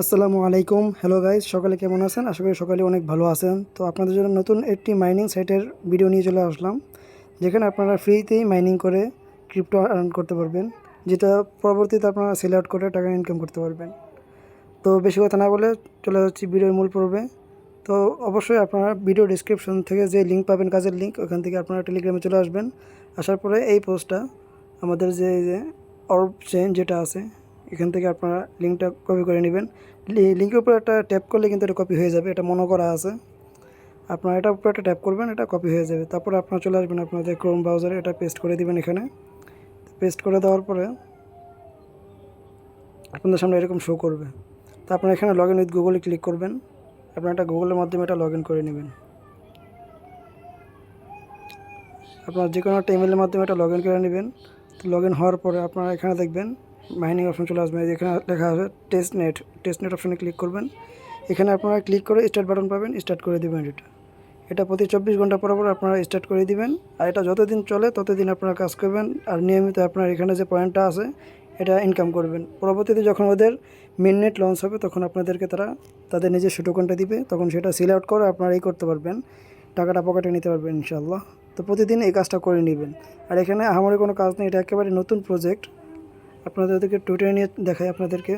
আসসালামু আলাইকুম। Hello guys, সকালে কেমন আছেন? আশা করি সকালে অনেক ভালো আছেন। তো আপনাদের জন্য নতুন একটি মাইনিং সাইটের ভিডিও নিয়ে চলে আসলাম, যেখানে আপনারা ফ্রিতেই মাইনিং করে ক্রিপ্টো আর্ন করতে পারবেন, যেটা পরবর্তীতে আপনারা সেল আউট করে টাকা ইনকাম করতে পারবেন। তো বেশি কথা না বলে চলে যাচ্ছি ভিডিওর মূল পর্বে। তো অবশ্যই আপনারা ভিডিও ডিসক্রিপশন থেকে যে লিঙ্ক পাবেন, কাজের লিঙ্ক, ওখান থেকে আপনারা টেলিগ্রামে চলে আসবেন। আসার পরে এই পোস্টটা আমাদের যে অর্ব চেইন যেটা আছে, এখান থেকে আপনারা লিঙ্কটা কপি করে নেবেন। লিঙ্কের উপর একটা ট্যাপ করলে কিন্তু এটা কপি হয়ে যাবে, এটা মনে করা আছে। আপনারা এটার উপর একটা ট্যাপ করবেন, এটা কপি হয়ে যাবে। তারপর আপনারা চলে আসবেন আপনাদের ক্রোম ব্রাউজারে, এটা পেস্ট করে দিবেন এখানে। পেস্ট করে দেওয়ার পরে আপনাদের সামনে এরকম শো করবে। তো আপনারা এখানে লগ ইন উইথ গুগলে ক্লিক করবেন। আপনারা এটা গুগলের মাধ্যমে এটা লগ ইন করে নেবেন। আপনার যে কোনো একটা ইমেলের মাধ্যমে এটা লগ ইন করে নেবেন। তো লগ ইন হওয়ার পরে আপনারা এখানে দেখবেন মাইনিং অপশন চলে আসবে। এখানে লেখা আছে টেস্টনেট অপশনে ক্লিক করবেন। এখানে আপনারা ক্লিক করে স্টার্ট বাটন পাবেন, স্টার্ট করে দেবেন। এটা প্রতি 24 ঘন্টা পর পর আপনারা স্টার্ট করে দিবেন। আর এটা যতদিন চলে ততদিন আপনারা কাজ করবেন। আর নিয়মিত আপনার এখানে যে পয়েন্টটা আছে এটা ইনকাম করবেন। পরবর্তীতে যখন ওদের মেইননেট লঞ্চ হবে তখন আপনাদেরকে তারা তাদের নিজস্ব টোকনটা দিবে, তখন সেটা সেল আউট করে আপনারা এই করতে পারবেন, টাকাটা পকেটে নিতে পারবেন ইনশাআল্লাহ। তো প্রতিদিন এই কাজটা করে নেবেন। আর এখানে আমারও কোনো কাজ নেই, এটা একেবারে নতুন প্রজেক্ট। আপনাদেরকে টুইটারে নিয়ে দেখাই আপনাদেরকে।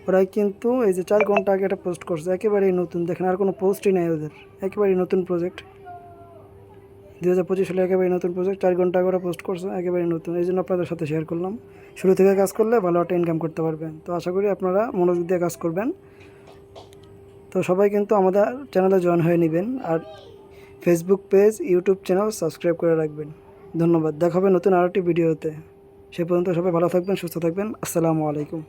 ওরা কিন্তু এই যে 4 ঘন্টা আগে একটা পোস্ট করছে, একেবারেই নতুন। দেখেন আর কোনো পোস্টই নেই ওদের, একেবারেই নতুন প্রজেক্ট। 2025 সালে একেবারেই নতুন প্রজেক্ট, 4 ঘন্টা আগে ওরা পোস্ট করছে, একেবারেই নতুন। এই জন্য আপনাদের সাথে শেয়ার করলাম। শুরু থেকে কাজ করলে ভালো একটা ইনকাম করতে পারবেন। তো আশা করি আপনারা মনোযোগ দিয়ে কাজ করবেন। তো সবাই কিন্তু আমাদের চ্যানেলে জয়েন হয়ে নেবেন। আর Facebook page, YouTube channel subscribe করে রাখবেন। ধন্যবাদ। দেখা হবে নতুন আরেকটি ভিডিওতে। সে পর্যন্ত সবাই ভালো থাকবেন, সুস্থ থাকবেন। আসসালামু আলাইকুম।